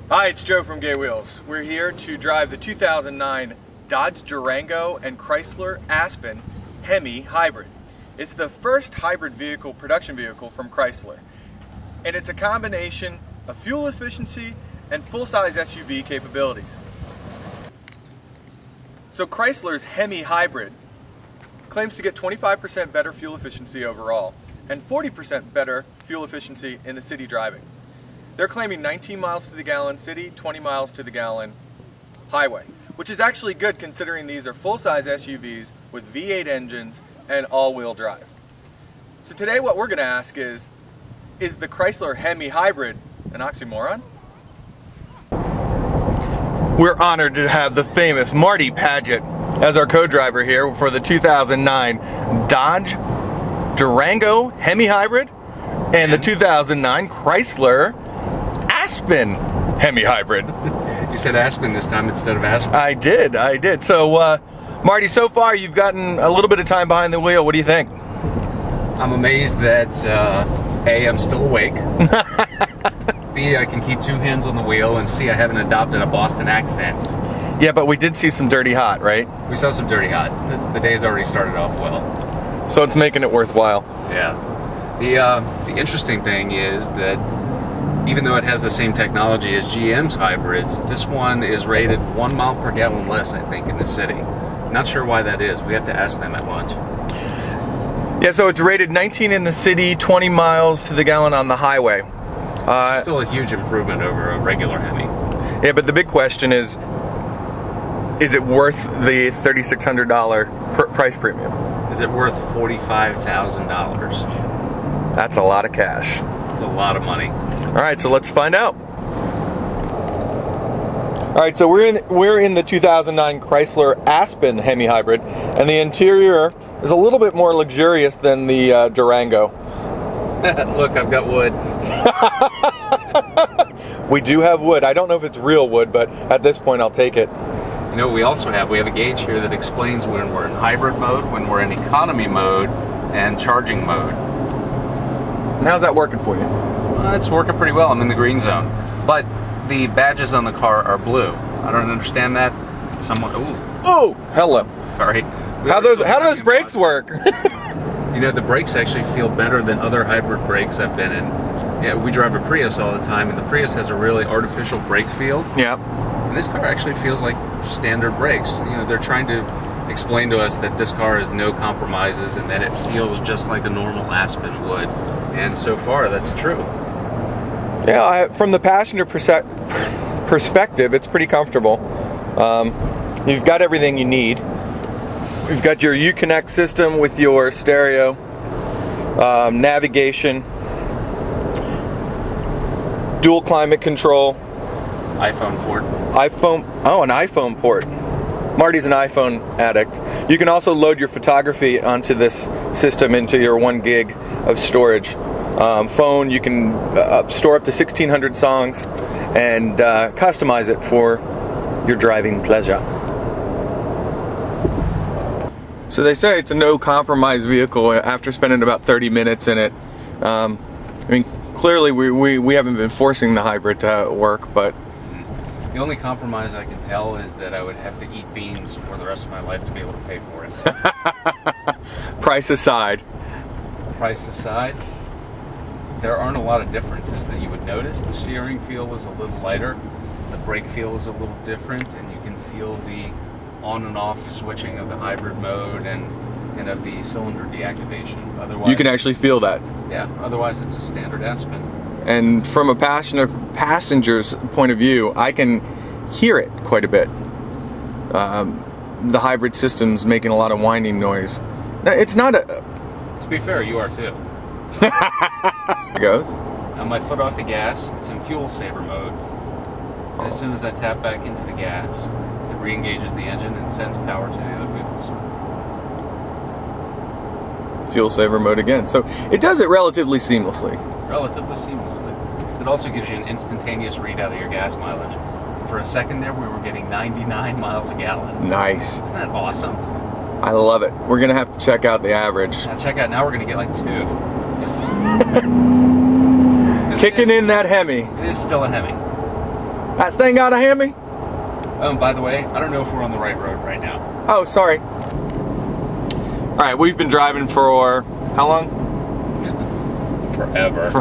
Hi, it's Joe from Gay Wheels. We're here to drive the 2009 Dodge Durango and Chrysler Aspen HEMI Hybrid. It's the first hybrid vehicle, production vehicle from Chrysler. And it's a combination of fuel efficiency and full-size SUV capabilities. So Chrysler's HEMI Hybrid claims to get 25% better fuel efficiency overall and 40% better fuel efficiency in the city driving. They're claiming 19 miles to the gallon city, 20 miles to the gallon highway, which is actually good considering these are full-size SUVs with V8 engines and all-wheel drive. So today what we're going to ask is the Chrysler HEMI Hybrid an oxymoron? We're honored to have the famous Marty Paget as our co-driver here for the 2009 Dodge Durango HEMI Hybrid and the 2009 Chrysler Aspen HEMI Hybrid. You said Aspen this time instead of Aspen. I did. So, Marty, so far you've gotten a little bit of time behind the wheel. What do you think? I'm amazed that, A, I'm still awake. B, I can keep two hands on the wheel, and C, I haven't adopted a Boston accent. Yeah, but we did see some Dirty Hot, right? We saw some Dirty Hot. The day's already started off well. So it's making it worthwhile. Yeah. The interesting thing is that even though it has the same technology as GM's hybrids, this one is rated 1 mile per gallon less, I think, in the city. Not sure why that is. We have to ask them at lunch. Yeah, so it's rated 19 in the city, 20 miles to the gallon on the highway. Still a huge improvement over a regular Hemi. Yeah, but the big question is it worth the $3,600 price premium? Is it worth $45,000? That's a lot of cash. It's a lot of money. All right, so let's find out. All right, so we're in the 2009 Chrysler Aspen HEMI Hybrid, and the interior is a little bit more luxurious than the Durango. Look, I've got wood. We do have wood. I don't know if it's real wood, but at this point I'll take it. You know what we also have? We have a gauge here that explains when we're in hybrid mode, when we're in economy mode, and charging mode. And how's that working for you? It's working pretty well. I'm in the green zone. But the badges on the car are blue. I don't understand that. Someone... Ooh. Oh, hello. Sorry. How do those brakes work? You know, the brakes actually feel better than other hybrid brakes I've been in. Yeah, we drive a Prius all the time, and the Prius has a really artificial brake feel. Yeah. And this car actually feels like standard brakes. You know, they're trying to explain to us that this car has no compromises and that it feels just like a normal Aspen would. And so far, that's true. Yeah, from the passenger perspective, it's pretty comfortable. You've got everything you need. You've got your Uconnect system with your stereo, navigation, dual climate control, iPhone port. An iPhone port. Marty's an iPhone addict. You can also load your photography onto this system into your 1 gig of storage. Phone, you can store up to 1,600 songs and customize it for your driving pleasure. So they say it's a no-compromise vehicle after spending about 30 minutes in it. I mean, clearly we haven't been forcing the hybrid to work, but... The only compromise I can tell is that I would have to eat beans for the rest of my life to be able to pay for it. Price aside. Price aside, there aren't a lot of differences that you would notice. The steering feel is a little lighter, the brake feel is a little different, and you can feel the on and off switching of the hybrid mode and of the cylinder deactivation. Otherwise, you can actually feel that. Yeah, otherwise it's a standard Aspen. And from a passenger's point of view, I can hear it quite a bit. The hybrid system's making a lot of whining noise. Now, it's not a... To be fair, you are too. There it goes. Now my foot off the gas, it's in fuel saver mode. And as soon as I tap back into the gas, it re-engages the engine and sends power to the other wheels. Fuel saver mode again. So it does it relatively seamlessly. Relatively seamlessly. It also gives you an instantaneous readout of your gas mileage. For a second there, we were getting 99 miles a gallon. Nice. Isn't that awesome? I love it. We're going to have to check out the average. Now check out, now we're going to get like 2. Kicking in that Hemi. It is still a Hemi. That thing got a Hemi? By the way, I don't know if we're on the right road right now. Oh, sorry. All right, we've been driving for how long? Forever.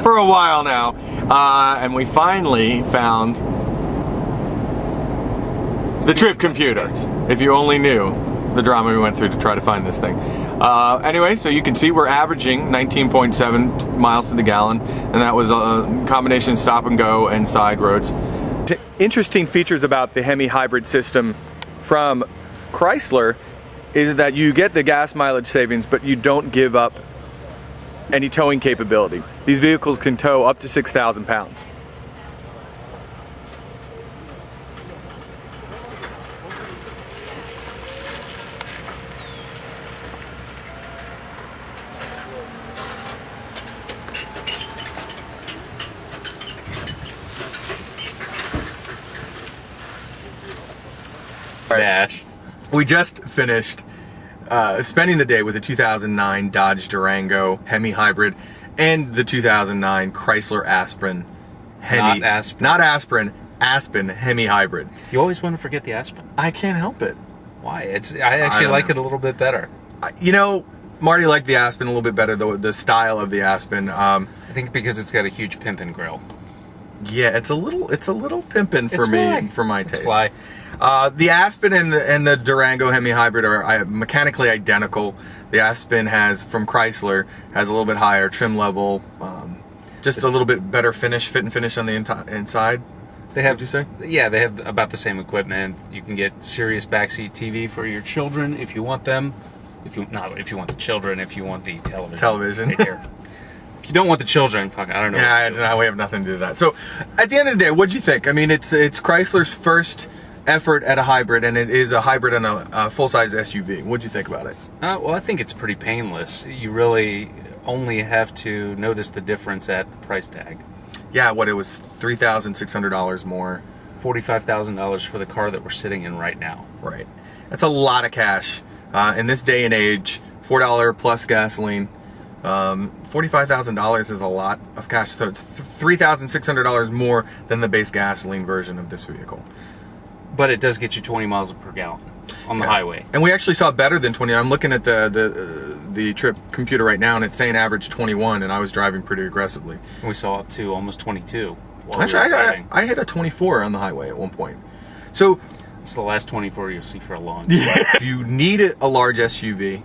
For a while now. And we finally found the trip computer. If you only knew the drama we went through to try to find this thing. Anyway, so you can see we're averaging 19.7 miles to the gallon, and that was a combination of stop and go and side roads. Interesting features about the HEMI hybrid system from Chrysler is that you get the gas mileage savings, but you don't give up any towing capability. These vehicles can tow up to 6,000 pounds. Dash. We just finished spending the day with the 2009 Dodge Durango HEMI Hybrid and the 2009 Chrysler Aspen HEMI. Not Aspen. Aspen HEMI Hybrid. You always want to forget the Aspen. I can't help it. Why? I actually like it a little bit better. You know, Marty liked the Aspen a little bit better, the style of the Aspen. I think because it's got a huge pimpin' grill. Yeah, it's a little pimpin' for me, for my taste. It's fly. The Aspen and the Durango HEMI Hybrid are mechanically identical. The Aspen from Chrysler has a little bit higher trim level, just a little bit better fit and finish on the inside. They have, what'd you say? Yeah, they have about the same equipment. You can get Sirius backseat TV for your children if you want them. If you want the children, if you want the television. Right here. If you don't want the children, fuck, I don't know. Yeah, we have nothing to do with that. So, at the end of the day, what'd you think? I mean, it's Chrysler's first effort at a hybrid, and it is a hybrid and a full-size SUV. What'd you think about it? Well, I think it's pretty painless. You really only have to notice the difference at the price tag. Yeah, it was $3,600 more. $45,000 for the car that we're sitting in right now. Right. That's a lot of cash. In this day and age, $4 plus gasoline, $45,000 is a lot of cash. So it's $3,600 more than the base gasoline version of this vehicle. But it does get you 20 miles per gallon on the highway. And we actually saw better than 20. I'm looking at the trip computer right now, and it's saying average 21, and I was driving pretty aggressively. And we saw up to almost 22. Actually, I hit a 24 on the highway at one point. So it's the last 24 you'll see for a long time. Yeah. If you need a large SUV,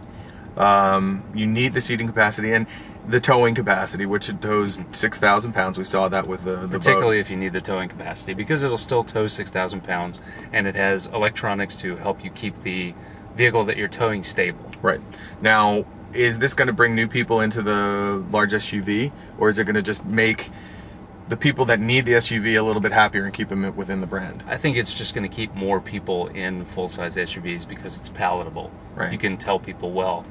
you need the seating capacity and the towing capacity, which it tows 6,000 pounds. We saw that with the Particularly boat. If you need the towing capacity, because it'll still tow 6,000 pounds, and it has electronics to help you keep the vehicle that you're towing stable. Right. Now, is this going to bring new people into the large SUV, or is it going to just make the people that need the SUV a little bit happier and keep them within the brand? I think it's just going to keep more people in full-size SUVs because it's palatable. Right. You can tell people, well,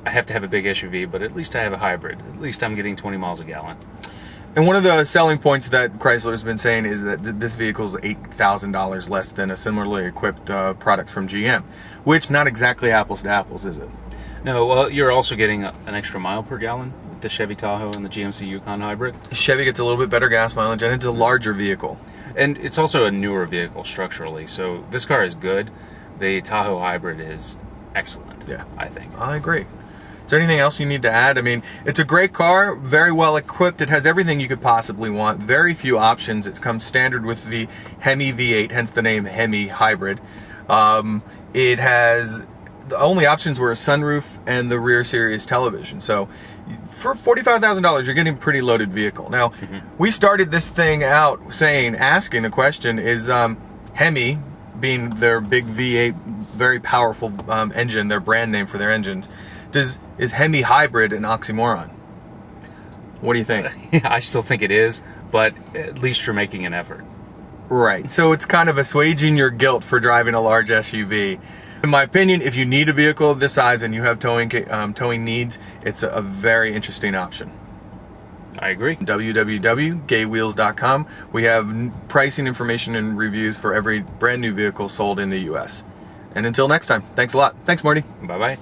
I have to have a big SUV, but at least I have a hybrid. At least I'm getting 20 miles a gallon. And one of the selling points that Chrysler's been saying is that this vehicle is $8,000 less than a similarly equipped product from GM, which not exactly apples to apples, is it? No, well, you're also getting an extra mile per gallon with the Chevy Tahoe and the GMC Yukon Hybrid. Chevy gets a little bit better gas mileage, and it's a larger vehicle. And it's also a newer vehicle structurally, so this car is good. The Tahoe Hybrid is excellent, yeah, I think. I agree. Is there anything else you need to add? I mean, it's a great car, very well equipped. It has everything you could possibly want. Very few options. It comes standard with the HEMI V8, hence the name HEMI Hybrid. It has, the only options were a sunroof and the rear Sirius television. So for $45,000, you're getting a pretty loaded vehicle. Now, we started this thing out asking the question, is HEMI, being their big V8, very powerful engine, their brand name for their engines, is HEMI Hybrid an oxymoron? What do you think? I still think it is, but at least you're making an effort. Right. So it's kind of assuaging your guilt for driving a large SUV. In my opinion, if you need a vehicle of this size and you have towing needs, it's a very interesting option. I agree. www.gaywheels.com. We have pricing information and reviews for every brand new vehicle sold in the U.S. And until next time, thanks a lot. Thanks, Marty. Bye-bye.